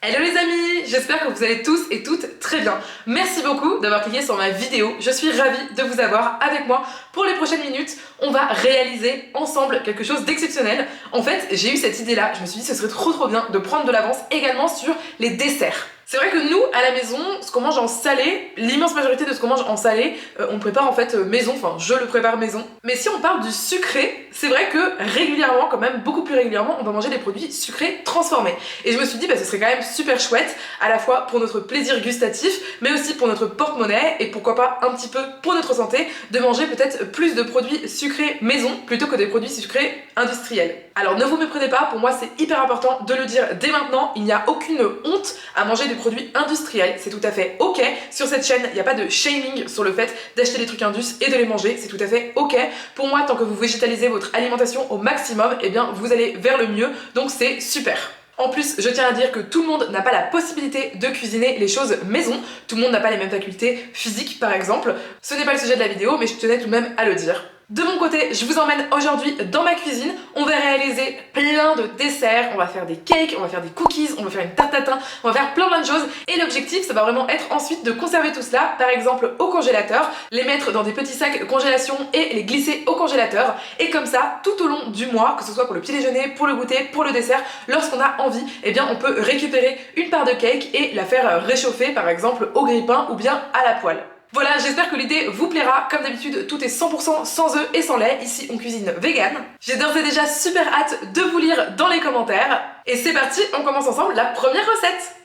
Hello les amis, j'espère que vous allez tous et toutes très bien. Merci beaucoup d'avoir cliqué sur ma vidéo, je suis ravie de vous avoir avec moi. Pour les prochaines minutes, on va réaliser ensemble quelque chose d'exceptionnel. En fait, j'ai eu cette idée là, je me suis dit que ce serait trop bien de prendre de l'avance également sur les desserts. C'est vrai que nous, à la maison, ce qu'on mange en salé, l'immense majorité de ce qu'on mange en salé, on le prépare en fait maison, enfin je le prépare maison. Mais si on parle du sucré, c'est vrai que régulièrement, quand même beaucoup plus régulièrement, on va manger des produits sucrés transformés. Et je me suis dit, ce serait quand même super chouette, à la fois pour notre plaisir gustatif, mais aussi pour notre porte-monnaie, et pourquoi pas un petit peu pour notre santé, de manger peut-être plus de produits sucrés maison, plutôt que des produits sucrés industriels. Alors ne vous méprenez pas, pour moi c'est hyper important de le dire dès maintenant, il n'y a aucune honte à manger des produits industriels, c'est tout à fait ok. Sur cette chaîne, il n'y a pas de shaming sur le fait d'acheter des trucs indus et de les manger, c'est tout à fait ok. Pour moi, tant que vous végétalisez votre alimentation au maximum, eh bien vous allez vers le mieux, donc c'est super. En plus, je tiens à dire que tout le monde n'a pas la possibilité de cuisiner les choses maison, tout le monde n'a pas les mêmes facultés physiques par exemple. Ce n'est pas le sujet de la vidéo, mais je tenais tout de même à le dire. De mon côté, je vous emmène aujourd'hui dans ma cuisine, on va réaliser plein de desserts, on va faire des cakes, on va faire des cookies, on va faire une tarte tatin, on va faire plein de choses et l'objectif ça va vraiment être ensuite de conserver tout cela, par exemple au congélateur, les mettre dans des petits sacs congélation et les glisser au congélateur et comme ça, tout au long du mois, que ce soit pour le petit déjeuner, pour le goûter, pour le dessert, lorsqu'on a envie, eh bien on peut récupérer une part de cake et la faire réchauffer par exemple au grille-pain ou bien à la poêle. Voilà, j'espère que l'idée vous plaira. Comme d'habitude, tout est 100% sans œufs et sans lait. Ici, on cuisine vegan. J'ai d'ores et déjà super hâte de vous lire dans les commentaires. Et c'est parti, on commence ensemble la première recette.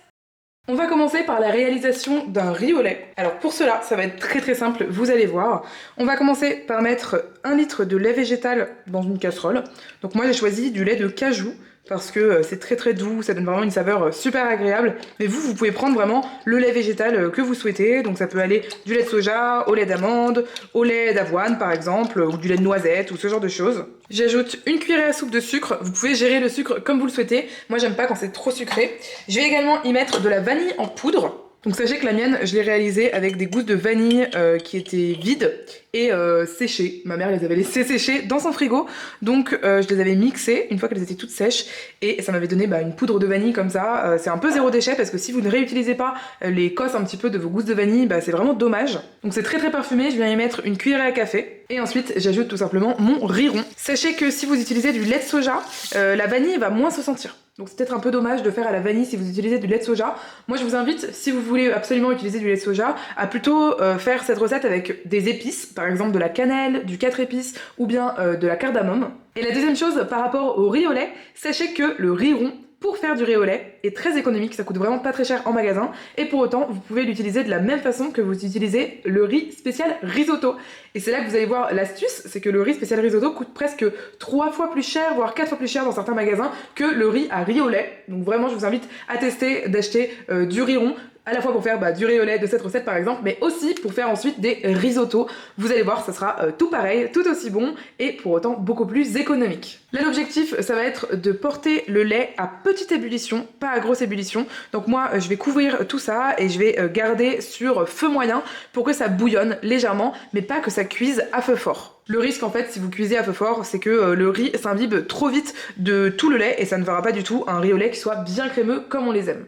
On va commencer par la réalisation d'un riz au lait. Alors pour cela, ça va être très simple, vous allez voir. On va commencer par mettre 1 litre de lait végétal dans une casserole. Donc moi j'ai choisi du lait de cajou parce que c'est très doux, ça donne vraiment une saveur super agréable. Mais vous pouvez prendre vraiment le lait végétal que vous souhaitez. Donc ça peut aller du lait de soja, au lait d'amande, au lait d'avoine par exemple, ou du lait de noisette ou ce genre de choses. J'ajoute une cuillère à soupe de sucre, vous pouvez gérer le sucre comme vous le souhaitez. Moi j'aime pas quand c'est trop sucré. Je vais également y mettre de la vanille en poudre. Donc sachez que la mienne, je l'ai réalisée avec des gousses de vanille qui étaient vides et séchées. Ma mère les avait laissées sécher dans son frigo, donc je les avais mixées une fois qu'elles étaient toutes sèches et ça m'avait donné une poudre de vanille comme ça. C'est un peu zéro déchet parce que si vous ne réutilisez pas les cosses un petit peu de vos gousses de vanille, c'est vraiment dommage. Donc c'est très parfumé, je viens y mettre une cuillère à café et ensuite j'ajoute tout simplement mon riz rond. Sachez que si vous utilisez du lait de soja, la vanille va moins se sentir. Donc c'est peut-être un peu dommage de faire à la vanille si vous utilisez du lait de soja. Moi je vous invite, si vous voulez absolument utiliser du lait de soja, à plutôt faire cette recette avec des épices, par exemple de la cannelle, du 4 épices ou bien de la cardamome. Et la deuxième chose par rapport au riz au lait, sachez que le riz rond, pour faire du riz au lait, est très économique, ça coûte vraiment pas très cher en magasin, et pour autant, vous pouvez l'utiliser de la même façon que vous utilisez le riz spécial risotto. Et c'est là que vous allez voir l'astuce, c'est que le riz spécial risotto coûte presque 3 fois plus cher, voire 4 fois plus cher dans certains magasins que le riz à riz au lait. Donc vraiment, je vous invite à tester d'acheter du riz rond, à la fois pour faire du riz au lait de cette recette par exemple, mais aussi pour faire ensuite des risottos. Vous allez voir, ça sera tout pareil, tout aussi bon et pour autant beaucoup plus économique. Là l'objectif, ça va être de porter le lait à petite ébullition, pas à grosse ébullition. Donc moi je vais couvrir tout ça et je vais garder sur feu moyen pour que ça bouillonne légèrement, mais pas que ça cuise à feu fort. Le risque en fait si vous cuisez à feu fort, c'est que le riz s'imbibe trop vite de tout le lait et ça ne fera pas du tout un riz au lait qui soit bien crémeux comme on les aime.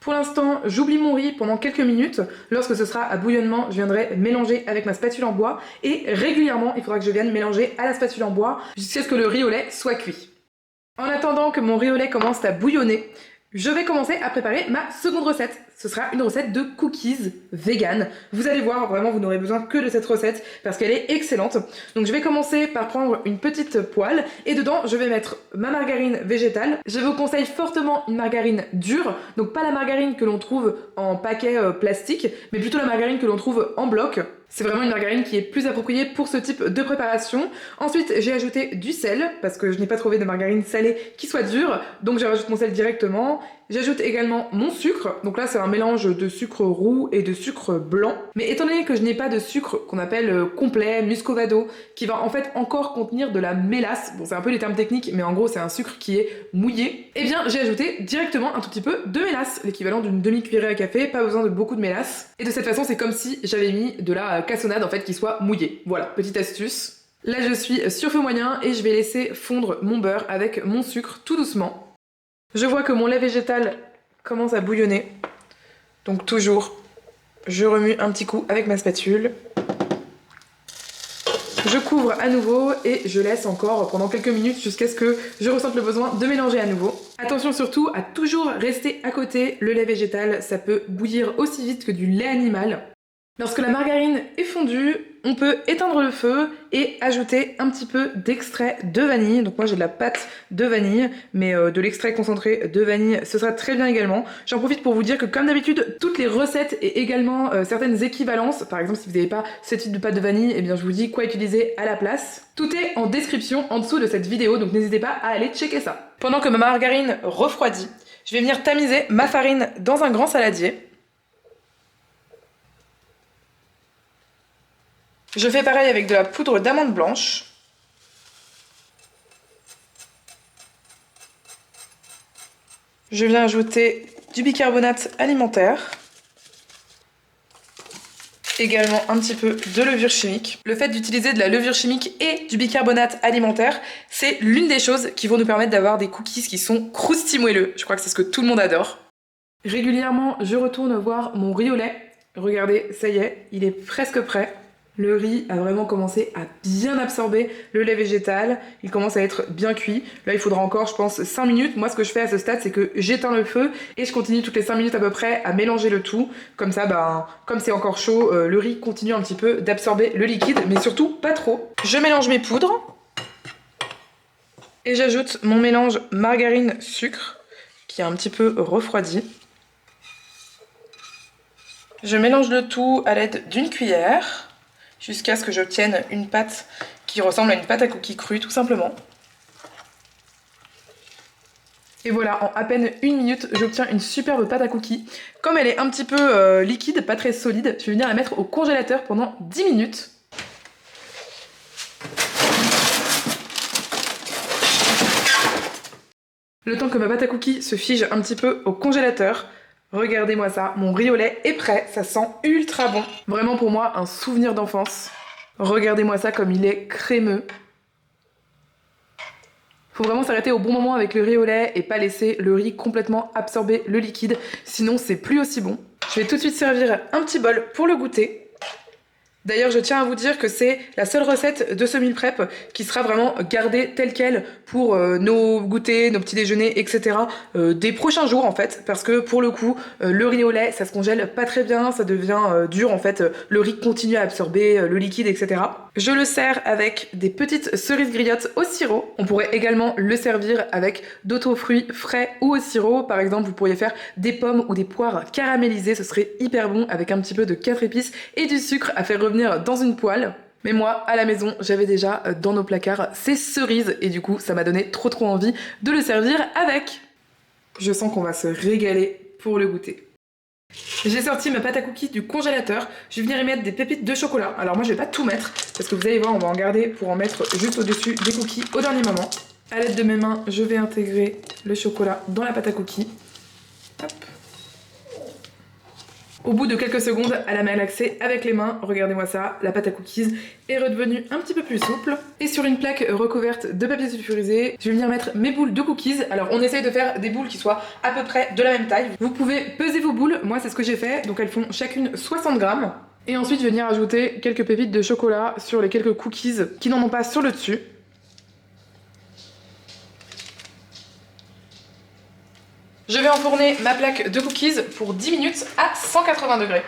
Pour l'instant, j'oublie mon riz pendant quelques minutes. Lorsque ce sera à bouillonnement, je viendrai mélanger avec ma spatule en bois et régulièrement, il faudra que je vienne mélanger à la spatule en bois jusqu'à ce que le riz au lait soit cuit. En attendant que mon riz au lait commence à bouillonner, je vais commencer à préparer ma seconde recette. Ce sera une recette de cookies vegan. Vous allez voir, vraiment, vous n'aurez besoin que de cette recette parce qu'elle est excellente. Donc je vais commencer par prendre une petite poêle et dedans, je vais mettre ma margarine végétale. Je vous conseille fortement une margarine dure, donc pas la margarine que l'on trouve en paquet plastique, mais plutôt la margarine que l'on trouve en bloc. C'est vraiment une margarine qui est plus appropriée pour ce type de préparation. Ensuite, j'ai ajouté du sel, parce que je n'ai pas trouvé de margarine salée qui soit dure, donc je rajoute mon sel directement. J'ajoute également mon sucre, donc là c'est un mélange de sucre roux et de sucre blanc. Mais étant donné que je n'ai pas de sucre qu'on appelle complet, muscovado, qui va en fait encore contenir de la mélasse, bon c'est un peu les termes techniques, mais en gros c'est un sucre qui est mouillé, et bien j'ai ajouté directement un tout petit peu de mélasse, l'équivalent d'une demi-cuillerée à café, pas besoin de beaucoup de mélasse. Et de cette façon c'est comme si j'avais mis de la cassonade en fait qui soit mouillée. Voilà, petite astuce. Là je suis sur feu moyen et je vais laisser fondre mon beurre avec mon sucre tout doucement. Je vois que mon lait végétal commence à bouillonner. Donc toujours, je remue un petit coup avec ma spatule. Je couvre à nouveau et je laisse encore pendant quelques minutes jusqu'à ce que je ressente le besoin de mélanger à nouveau. Attention surtout à toujours rester à côté. Le lait végétal, ça peut bouillir aussi vite que du lait animal. Lorsque la margarine est fondue, on peut éteindre le feu et ajouter un petit peu d'extrait de vanille. Donc moi j'ai de la pâte de vanille, mais de l'extrait concentré de vanille, ce sera très bien également. J'en profite pour vous dire que comme d'habitude, toutes les recettes et également certaines équivalences, par exemple si vous n'avez pas ce type de pâte de vanille, eh bien je vous dis quoi utiliser à la place. Tout est en description en dessous de cette vidéo, donc n'hésitez pas à aller checker ça. Pendant que ma margarine refroidit, je vais venir tamiser ma farine dans un grand saladier. Je fais pareil avec de la poudre d'amande blanche. Je viens ajouter du bicarbonate alimentaire. Également un petit peu de levure chimique. Le fait d'utiliser de la levure chimique et du bicarbonate alimentaire, c'est l'une des choses qui vont nous permettre d'avoir des cookies qui sont croustimoelleux. Je crois que c'est ce que tout le monde adore. Régulièrement, je retourne voir mon riz au lait. Regardez, ça y est, il est presque prêt. Le riz a vraiment commencé à bien absorber le lait végétal, il commence à être bien cuit. Là il faudra encore je pense 5 minutes. Moi ce que je fais à ce stade c'est que j'éteins le feu et je continue toutes les 5 minutes à peu près à mélanger le tout. Comme ça comme c'est encore chaud, le riz continue un petit peu d'absorber le liquide mais surtout pas trop. Je mélange mes poudres et j'ajoute mon mélange margarine-sucre qui est un petit peu refroidi. Je mélange le tout à l'aide d'une cuillère jusqu'à ce que j'obtienne une pâte qui ressemble à une pâte à cookies crue tout simplement. Et voilà, en à peine 1 minute, j'obtiens une superbe pâte à cookies. Comme elle est un petit peu liquide, pas très solide, je vais venir la mettre au congélateur pendant 10 minutes. Le temps que ma pâte à cookies se fige un petit peu au congélateur, regardez-moi ça, mon riz au lait est prêt, ça sent ultra bon. Vraiment pour moi, un souvenir d'enfance. Regardez-moi ça comme il est crémeux. Faut vraiment s'arrêter au bon moment avec le riz au lait et pas laisser le riz complètement absorber le liquide, sinon c'est plus aussi bon. Je vais tout de suite servir un petit bol pour le goûter. D'ailleurs, je tiens à vous dire que c'est la seule recette de ce meal prep qui sera vraiment gardée telle quelle pour nos goûters, nos petits déjeuners, etc. Des prochains jours en fait, parce que pour le coup, le riz au lait, ça se congèle pas très bien, ça devient dur en fait, le riz continue à absorber le liquide, etc. Je le sers avec des petites cerises griottes au sirop. On pourrait également le servir avec d'autres fruits frais ou au sirop. Par exemple, vous pourriez faire des pommes ou des poires caramélisées, ce serait hyper bon avec un petit peu de 4 épices et du sucre à faire revenir dans une poêle. Mais moi, à la maison, j'avais déjà dans nos placards ces cerises et du coup, ça m'a donné trop envie de le servir avec. Je sens qu'on va se régaler pour le goûter. J'ai sorti ma pâte à cookies du congélateur. Je vais venir y mettre des pépites de chocolat. Alors moi, je vais pas tout mettre parce que vous allez voir, on va en garder pour en mettre juste au-dessus des cookies au dernier moment. À l'aide de mes mains, je vais intégrer le chocolat dans la pâte à cookies. Hop. Au bout de quelques secondes, à la malaxer avec les mains, regardez-moi ça, la pâte à cookies est redevenue un petit peu plus souple. Et sur une plaque recouverte de papier sulfurisé, je vais venir mettre mes boules de cookies. Alors on essaye de faire des boules qui soient à peu près de la même taille. Vous pouvez peser vos boules, moi c'est ce que j'ai fait, donc elles font chacune 60 grammes. Et ensuite je vais venir ajouter quelques pépites de chocolat sur les quelques cookies qui n'en ont pas sur le dessus. Je vais enfourner ma plaque de cookies pour 10 minutes à 180 degrés.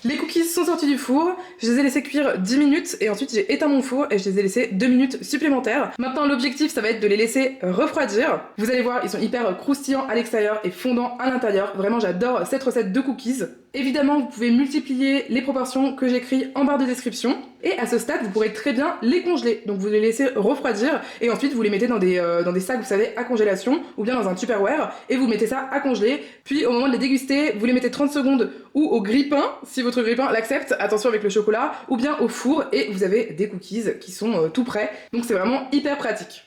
Les cookies sont sortis du four, je les ai laissés cuire 10 minutes et ensuite j'ai éteint mon four et je les ai laissés 2 minutes supplémentaires. Maintenant l'objectif ça va être de les laisser refroidir. Vous allez voir, ils sont hyper croustillants à l'extérieur et fondants à l'intérieur. Vraiment j'adore cette recette de cookies. Évidemment vous pouvez multiplier les proportions que j'écris en barre de description. Et à ce stade vous pourrez très bien les congeler. Donc vous les laissez refroidir et ensuite vous les mettez dans des sacs vous savez à congélation ou bien dans un Tupperware et vous mettez ça à congeler. Puis au moment de les déguster vous les mettez 30 secondes ou au grille-pain si votre grille-pain l'accepte, attention avec le chocolat, ou bien au four et vous avez des cookies qui sont tout prêts. Donc c'est vraiment hyper pratique.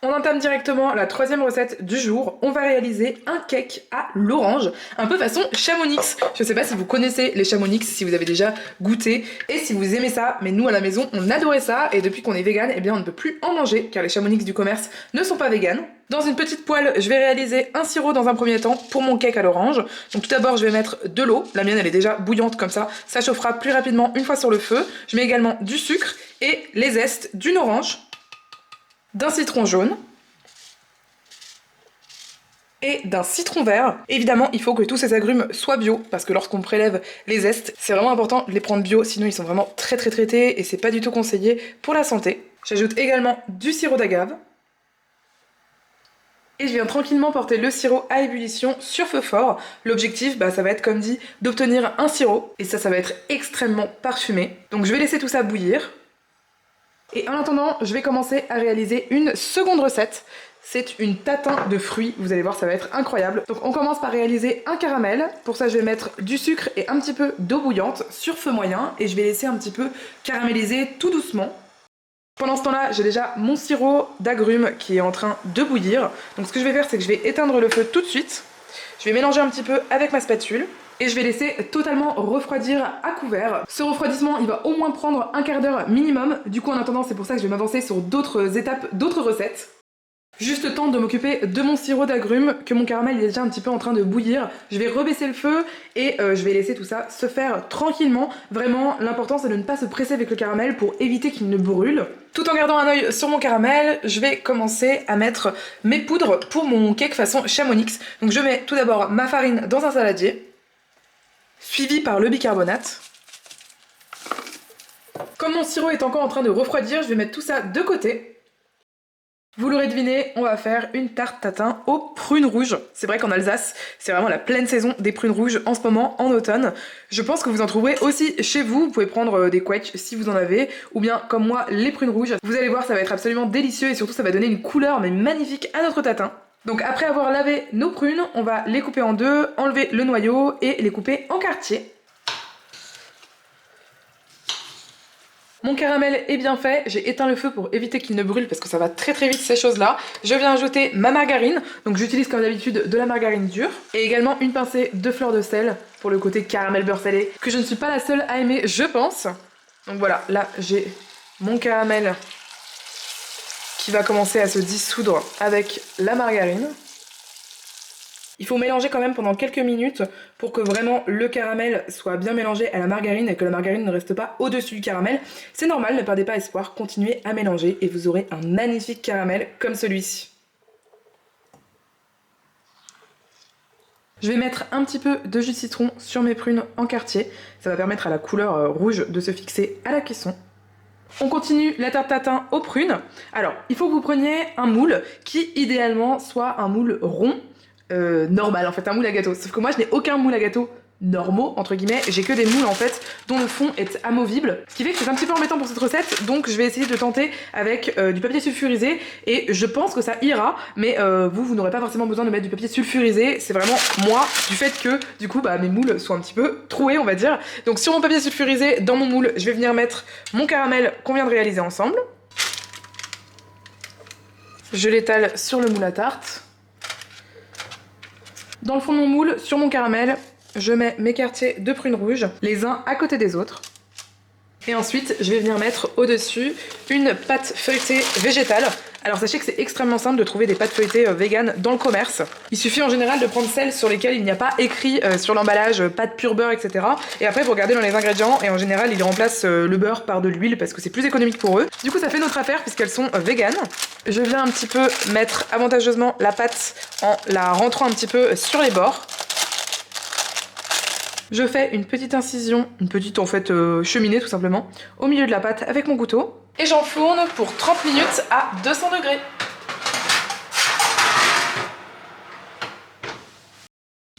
On entame directement la troisième recette du jour. On va réaliser un cake à l'orange, un peu façon Chamonix. Je sais pas si vous connaissez les Chamonix, si vous avez déjà goûté et si vous aimez ça, mais nous à la maison on adorait ça et depuis qu'on est vegan, eh bien on ne peut plus en manger car les Chamonix du commerce ne sont pas véganes. Dans une petite poêle, je vais réaliser un sirop dans un premier temps pour mon cake à l'orange. Donc tout d'abord, je vais mettre de l'eau. La mienne, elle est déjà bouillante comme ça chauffera plus rapidement une fois sur le feu. Je mets également du sucre et les zestes d'une orange, d'un citron jaune et d'un citron vert. Évidemment, il faut que tous ces agrumes soient bio parce que lorsqu'on prélève les zestes, c'est vraiment important de les prendre bio, sinon ils sont vraiment très traités et c'est pas du tout conseillé pour la santé. J'ajoute également du sirop d'agave. Et je viens tranquillement porter le sirop à ébullition sur feu fort. L'objectif, ça va être comme dit, d'obtenir un sirop. Et ça va être extrêmement parfumé. Donc je vais laisser tout ça bouillir. Et en attendant, je vais commencer à réaliser une seconde recette. C'est une tatin de fruits, vous allez voir ça va être incroyable. Donc on commence par réaliser un caramel. Pour ça je vais mettre du sucre et un petit peu d'eau bouillante sur feu moyen. Et je vais laisser un petit peu caraméliser tout doucement. Pendant ce temps-là, j'ai déjà mon sirop d'agrumes qui est en train de bouillir. Donc ce que je vais faire, c'est que je vais éteindre le feu tout de suite. Je vais mélanger un petit peu avec ma spatule. Et je vais laisser totalement refroidir à couvert. Ce refroidissement, il va au moins prendre un quart d'heure minimum. Du coup, en attendant, c'est pour ça que je vais m'avancer sur d'autres étapes, d'autres recettes. Juste le temps de m'occuper de mon sirop d'agrumes, que mon caramel est déjà un petit peu en train de bouillir. Je vais rebaisser le feu et je vais laisser tout ça se faire tranquillement. Vraiment, l'important c'est de ne pas se presser avec le caramel pour éviter qu'il ne brûle. Tout en gardant un œil sur mon caramel, je vais commencer à mettre mes poudres pour mon cake façon Chamonix. Donc je mets tout d'abord ma farine dans un saladier, suivi par le bicarbonate. Comme mon sirop est encore en train de refroidir, je vais mettre tout ça de côté. Vous l'aurez deviné, on va faire une tarte tatin aux prunes rouges. C'est vrai qu'en Alsace, c'est vraiment la pleine saison des prunes rouges en ce moment, en automne. Je pense que vous en trouverez aussi chez vous. Vous pouvez prendre des quetch si vous en avez, ou bien comme moi, les prunes rouges. Vous allez voir, ça va être absolument délicieux et surtout ça va donner une couleur mais magnifique à notre tatin. Donc après avoir lavé nos prunes, on va les couper en deux, enlever le noyau et les couper en quartiers. Mon caramel est bien fait, j'ai éteint le feu pour éviter qu'il ne brûle parce que ça va très très vite ces choses-là. Je viens ajouter ma margarine, donc j'utilise comme d'habitude de la margarine dure. Et également une pincée de fleur de sel pour le côté caramel beurre salé, que je ne suis pas la seule à aimer, je pense. Donc voilà, là j'ai mon caramel qui va commencer à se dissoudre avec la margarine. Il faut mélanger quand même pendant quelques minutes pour que vraiment le caramel soit bien mélangé à la margarine et que la margarine ne reste pas au-dessus du caramel. C'est normal, ne perdez pas espoir, continuez à mélanger et vous aurez un magnifique caramel comme celui-ci. Je vais mettre un petit peu de jus de citron sur mes prunes en quartier. Ça va permettre à la couleur rouge de se fixer à la cuisson. On continue la tarte tatin aux prunes. Alors, il faut que vous preniez un moule qui idéalement soit un moule rond. Normal en fait, un moule à gâteau. Sauf que moi je n'ai aucun moule à gâteau normaux entre guillemets, j'ai que des moules en fait dont le fond est amovible, ce qui fait que c'est un petit peu embêtant pour cette recette, donc je vais essayer de tenter avec du papier sulfurisé et je pense que ça ira, mais vous n'aurez pas forcément besoin de mettre du papier sulfurisé, c'est vraiment moi du fait que du coup mes moules sont un petit peu troués on va dire. Donc sur mon papier sulfurisé, dans mon moule, je vais venir mettre mon caramel qu'on vient de réaliser ensemble. Je l'étale sur le moule à tarte. Dans le fond de mon moule, sur mon caramel, je mets mes quartiers de prunes rouges, les uns à côté des autres. Et ensuite, je vais venir mettre au-dessus une pâte feuilletée végétale. Alors sachez que c'est extrêmement simple de trouver des pâtes feuilletées véganes dans le commerce. Il suffit en général de prendre celles sur lesquelles il n'y a pas écrit sur l'emballage pâte pure beurre, etc. Et après vous regardez dans les ingrédients et en général ils remplacent le beurre par de l'huile parce que c'est plus économique pour eux. Du coup ça fait notre affaire puisqu'elles sont véganes. Je viens un petit peu mettre avantageusement la pâte en la rentrant un petit peu sur les bords. Je fais une petite incision, une petite en fait cheminée tout simplement, au milieu de la pâte avec mon couteau. Et j'enfourne pour 30 minutes à 200 degrés.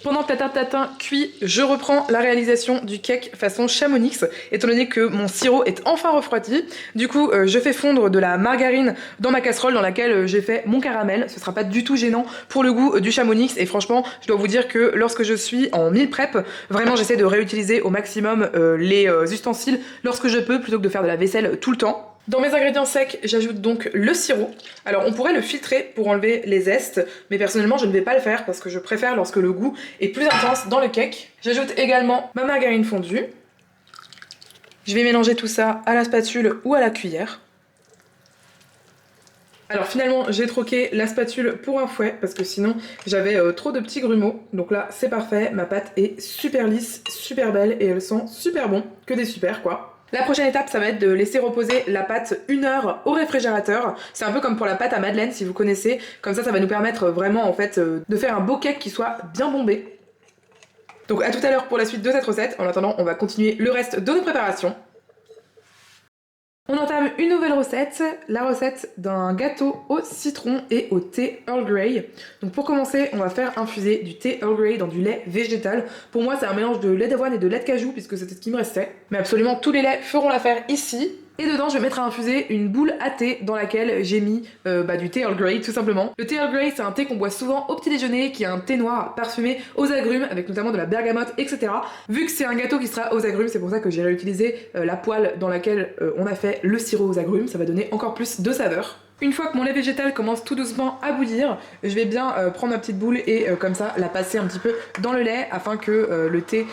Pendant que la tarte tatin cuit, je reprends la réalisation du cake façon Chamonix, étant donné que mon sirop est enfin refroidi. Du coup, je fais fondre de la margarine dans ma casserole dans laquelle j'ai fait mon caramel. Ce sera pas du tout gênant pour le goût du Chamonix. Et franchement, je dois vous dire que lorsque je suis en meal prep, vraiment j'essaie de réutiliser au maximum les ustensiles lorsque je peux, plutôt que de faire de la vaisselle tout le temps. Dans mes ingrédients secs, j'ajoute donc le sirop. Alors on pourrait le filtrer pour enlever les zestes, mais personnellement je ne vais pas le faire parce que je préfère lorsque le goût est plus intense dans le cake. J'ajoute également ma margarine fondue. Je vais mélanger tout ça à la spatule ou à la cuillère. Alors finalement j'ai troqué la spatule pour un fouet parce que sinon j'avais trop de petits grumeaux. Donc là c'est parfait, ma pâte est super lisse, super belle et elle sent super bon, que des super quoi. La prochaine étape, ça va être de laisser reposer la pâte 1 heure au réfrigérateur. C'est un peu comme pour la pâte à madeleine, si vous connaissez. Comme ça va nous permettre vraiment en fait de faire un beau cake qui soit bien bombé. Donc à tout à l'heure pour la suite de cette recette. En attendant, on va continuer le reste de nos préparations. On entame une nouvelle recette, la recette d'un gâteau au citron et au thé Earl Grey. Donc pour commencer, on va faire infuser du thé Earl Grey dans du lait végétal. Pour moi, c'est un mélange de lait d'avoine et de lait de cajou puisque c'était ce qui me restait. Mais absolument tous les laits feront l'affaire ici. Et dedans, je vais mettre à infuser une boule à thé dans laquelle j'ai mis du thé Earl Grey tout simplement. Le thé Earl Grey, c'est un thé qu'on boit souvent au petit déjeuner, qui est un thé noir parfumé aux agrumes avec notamment de la bergamote, etc. Vu que c'est un gâteau qui sera aux agrumes, c'est pour ça que j'ai réutilisé la poêle dans laquelle on a fait le sirop aux agrumes. Ça va donner encore plus de saveur. Une fois que mon lait végétal commence tout doucement à bouillir, je vais bien prendre ma petite boule et comme ça la passer un petit peu dans le lait afin que le thé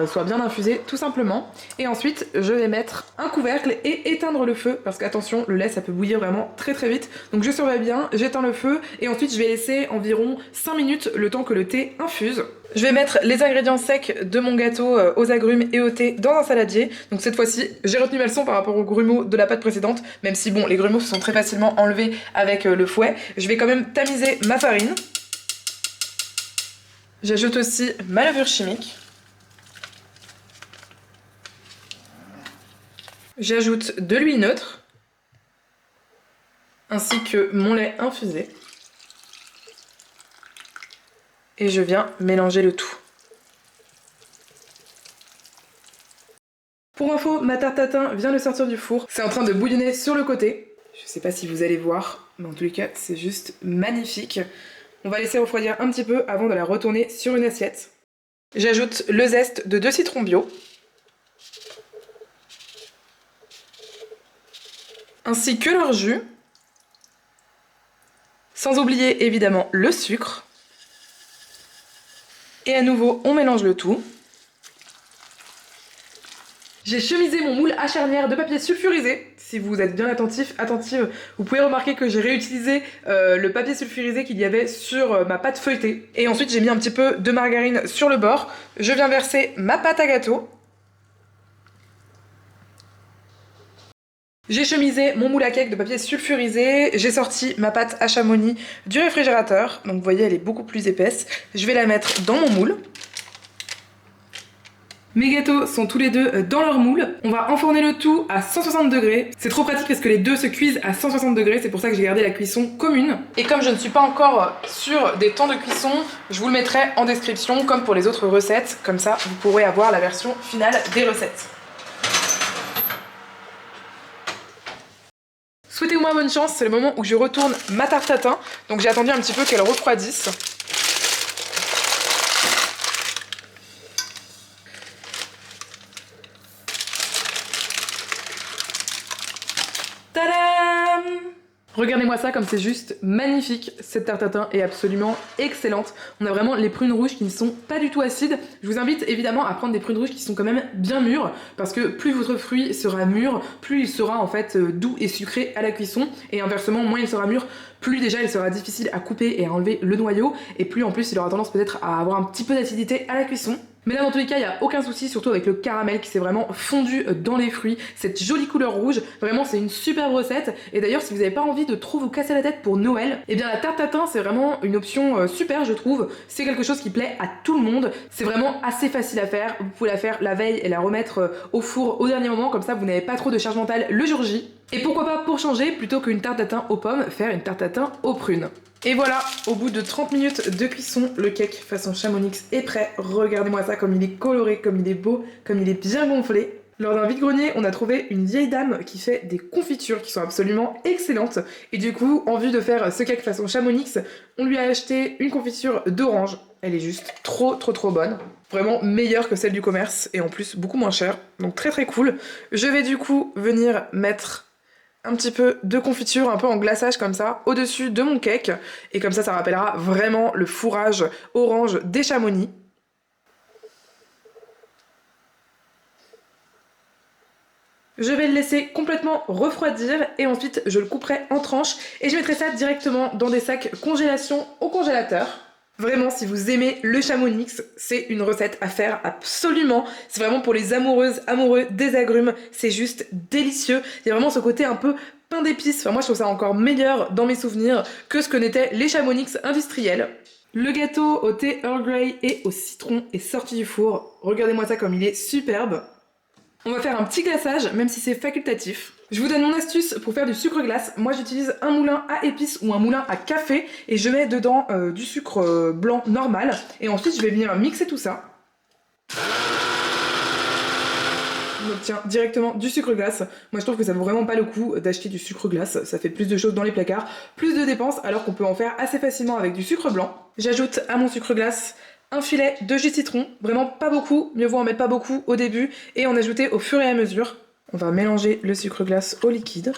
soit bien infusé tout simplement. Et ensuite je vais mettre un couvercle et éteindre le feu parce qu'attention, le lait ça peut bouillir vraiment très très vite. Donc je surveille bien, j'éteins le feu et ensuite je vais laisser environ 5 minutes le temps que le thé infuse. Je vais mettre les ingrédients secs de mon gâteau aux agrumes et au thé dans un saladier. Donc cette fois-ci, j'ai retenu ma leçon par rapport aux grumeaux de la pâte précédente, même si bon, les grumeaux se sont très facilement enlevés avec le fouet. Je vais quand même tamiser ma farine. J'ajoute aussi ma levure chimique. J'ajoute de l'huile neutre, ainsi que mon lait infusé. Et je viens mélanger le tout. Pour info, ma tarte tatin vient de sortir du four. C'est en train de bouillonner sur le côté. Je sais pas si vous allez voir, mais en tous les cas, c'est juste magnifique. On va laisser refroidir un petit peu avant de la retourner sur une assiette. J'ajoute le zeste de 2 citrons bio. Ainsi que leur jus. Sans oublier évidemment le sucre. Et à nouveau, on mélange le tout. J'ai chemisé mon moule à charnière de papier sulfurisé. Si vous êtes bien attentive, vous pouvez remarquer que j'ai réutilisé le papier sulfurisé qu'il y avait sur ma pâte feuilletée. Et ensuite, j'ai mis un petit peu de margarine sur le bord. Je viens verser ma pâte à gâteau. J'ai chemisé mon moule à cake de papier sulfurisé, j'ai sorti ma pâte à chamois du réfrigérateur, donc vous voyez elle est beaucoup plus épaisse. Je vais la mettre dans mon moule. Mes gâteaux sont tous les deux dans leur moule. On va enfourner le tout à 160 degrés. C'est trop pratique parce que les deux se cuisent à 160 degrés, c'est pour ça que j'ai gardé la cuisson commune. Et comme je ne suis pas encore sur des temps de cuisson, je vous le mettrai en description comme pour les autres recettes, comme ça vous pourrez avoir la version finale des recettes. Souhaitez-moi bonne chance, c'est le moment où je retourne ma tarte tatin. Donc j'ai attendu un petit peu qu'elle refroidisse. Tadam! Regardez-moi ça comme c'est juste magnifique, cette tarte tatin est absolument excellente. On a vraiment les prunes rouges qui ne sont pas du tout acides. Je vous invite évidemment à prendre des prunes rouges qui sont quand même bien mûres parce que plus votre fruit sera mûr, plus il sera en fait doux et sucré à la cuisson et inversement, moins il sera mûr, plus déjà il sera difficile à couper et à enlever le noyau et plus en plus il aura tendance peut-être à avoir un petit peu d'acidité à la cuisson. Mais là dans tous les cas il n'y a aucun souci, surtout avec le caramel qui s'est vraiment fondu dans les fruits, cette jolie couleur rouge, vraiment c'est une superbe recette. Et d'ailleurs si vous n'avez pas envie de trop vous casser la tête pour Noël, et bien la tarte tatin c'est vraiment une option super je trouve, c'est quelque chose qui plaît à tout le monde, c'est vraiment assez facile à faire, vous pouvez la faire la veille et la remettre au four au dernier moment, comme ça vous n'avez pas trop de charge mentale le jour J. Et pourquoi pas pour changer, plutôt qu'une tarte tatin aux pommes, faire une tarte tatin aux prunes. Et voilà, au bout de 30 minutes de cuisson, le cake façon Chamonix est prêt. Regardez-moi ça, comme il est coloré, comme il est beau, comme il est bien gonflé. Lors d'un vide-grenier, on a trouvé une vieille dame qui fait des confitures qui sont absolument excellentes. Et du coup, en vue de faire ce cake façon Chamonix, on lui a acheté une confiture d'orange. Elle est juste trop bonne. Vraiment meilleure que celle du commerce et en plus beaucoup moins chère. Donc très cool. Je vais du coup venir mettre un petit peu de confiture, un peu en glaçage comme ça, au-dessus de mon cake. Et comme ça rappellera vraiment le fourrage orange des Chamonix. Je vais le laisser complètement refroidir et ensuite je le couperai en tranches et je mettrai ça directement dans des sacs congélation au congélateur. Vraiment, si vous aimez le Chamonix, c'est une recette à faire absolument. C'est vraiment pour les amoureuses, amoureux des agrumes. C'est juste délicieux. Il y a vraiment ce côté un peu pain d'épices. Enfin, moi, je trouve ça encore meilleur dans mes souvenirs que ce que n'étaient les Chamonix industriels. Le gâteau au thé Earl Grey et au citron est sorti du four. Regardez-moi ça comme il est superbe. On va faire un petit glaçage, même si c'est facultatif. Je vous donne mon astuce pour faire du sucre glace. Moi j'utilise un moulin à épices ou un moulin à café et je mets dedans du sucre blanc normal. Et ensuite je vais venir mixer tout ça. On obtient directement du sucre glace. Moi je trouve que ça vaut vraiment pas le coup d'acheter du sucre glace. Ça fait plus de choses dans les placards, plus de dépenses alors qu'on peut en faire assez facilement avec du sucre blanc. J'ajoute à mon sucre glace un filet de jus de citron, vraiment pas beaucoup, mieux vaut en mettre pas beaucoup au début et en ajouter au fur et à mesure. On va mélanger le sucre glace au liquide.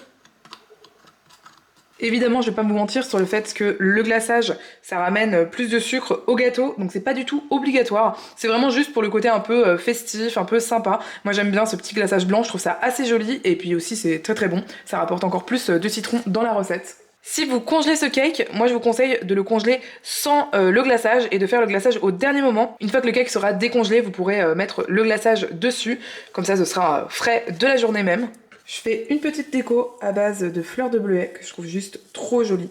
Évidemment, je vais pas vous mentir sur le fait que le glaçage, ça ramène plus de sucre au gâteau, donc c'est pas du tout obligatoire. C'est vraiment juste pour le côté un peu festif, un peu sympa. Moi j'aime bien ce petit glaçage blanc, je trouve ça assez joli et puis aussi c'est très très bon. Ça rapporte encore plus de citron dans la recette. Si vous congelez ce cake, moi je vous conseille de le congeler sans le glaçage et de faire le glaçage au dernier moment. Une fois que le cake sera décongelé, vous pourrez mettre le glaçage dessus, comme ça ce sera frais de la journée même. Je fais une petite déco à base de fleurs de bleuet que je trouve juste trop jolie.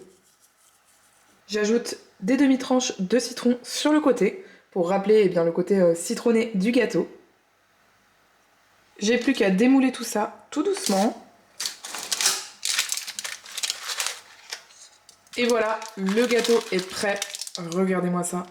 J'ajoute des demi-tranches de citron sur le côté pour rappeler le côté citronné du gâteau. J'ai plus qu'à démouler tout ça tout doucement. Et voilà, le gâteau est prêt. Regardez-moi ça.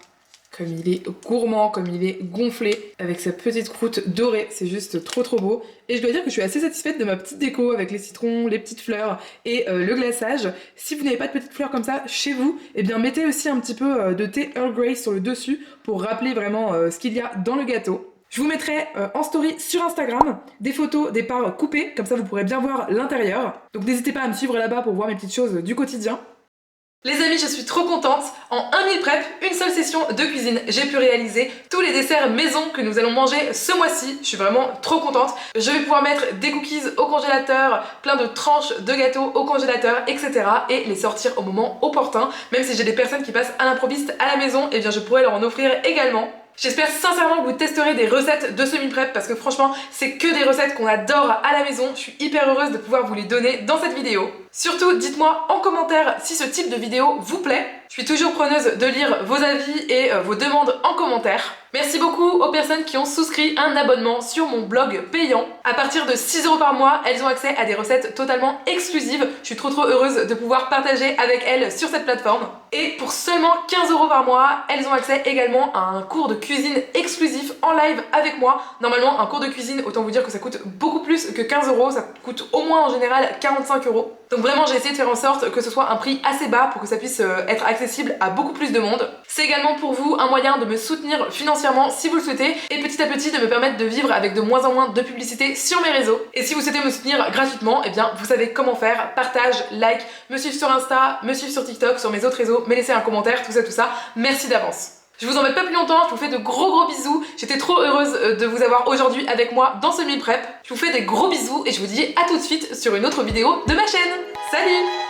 Comme il est gourmand, comme il est gonflé, avec sa petite croûte dorée. C'est juste trop trop beau. Et je dois dire que je suis assez satisfaite de ma petite déco avec les citrons, les petites fleurs et le glaçage. Si vous n'avez pas de petites fleurs comme ça chez vous, eh bien mettez aussi un petit peu de thé Earl Grey sur le dessus pour rappeler vraiment ce qu'il y a dans le gâteau. Je vous mettrai en story sur Instagram des photos des parts coupées, comme ça vous pourrez bien voir l'intérieur. Donc n'hésitez pas à me suivre là-bas pour voir mes petites choses du quotidien. Les amis, je suis trop contente. En 1 meal prep, une seule session de cuisine, j'ai pu réaliser tous les desserts maison que nous allons manger ce mois-ci. Je suis vraiment trop contente. Je vais pouvoir mettre des cookies au congélateur, plein de tranches de gâteaux au congélateur, etc. et les sortir au moment opportun. Même si j'ai des personnes qui passent à l'improviste à la maison, eh bien je pourrais leur en offrir également. J'espère sincèrement que vous testerez des recettes de ce meal prep parce que franchement, c'est que des recettes qu'on adore à la maison. Je suis hyper heureuse de pouvoir vous les donner dans cette vidéo. Surtout, dites-moi en commentaire si ce type de vidéo vous plaît. Je suis toujours preneuse de lire vos avis et vos demandes en commentaire. Merci beaucoup aux personnes qui ont souscrit un abonnement sur mon blog payant. À partir de 6 € par mois, elles ont accès à des recettes totalement exclusives. Je suis trop heureuse de pouvoir partager avec elles sur cette plateforme. Et pour seulement 15 € par mois, elles ont accès également à un cours de cuisine exclusif en live avec moi. Normalement, un cours de cuisine, autant vous dire que ça coûte beaucoup plus que 15 €. Ça coûte au moins en général 45 €. Donc vraiment, j'ai essayé de faire en sorte que ce soit un prix assez bas pour que ça puisse être accessible à beaucoup plus de monde. C'est également pour vous un moyen de me soutenir financièrement si vous le souhaitez et petit à petit de me permettre de vivre avec de moins en moins de publicité sur mes réseaux. Et si vous souhaitez me soutenir gratuitement, eh bien vous savez comment faire. Partage, like, me suivre sur Insta, me suivre sur TikTok, sur mes autres réseaux, me laisser un commentaire, tout ça. Merci d'avance. Je vous embête pas plus longtemps, je vous fais de gros bisous. J'étais trop heureuse de vous avoir aujourd'hui avec moi dans ce meal prep. Je vous fais des gros bisous et je vous dis à tout de suite sur une autre vidéo de ma chaîne. Salut!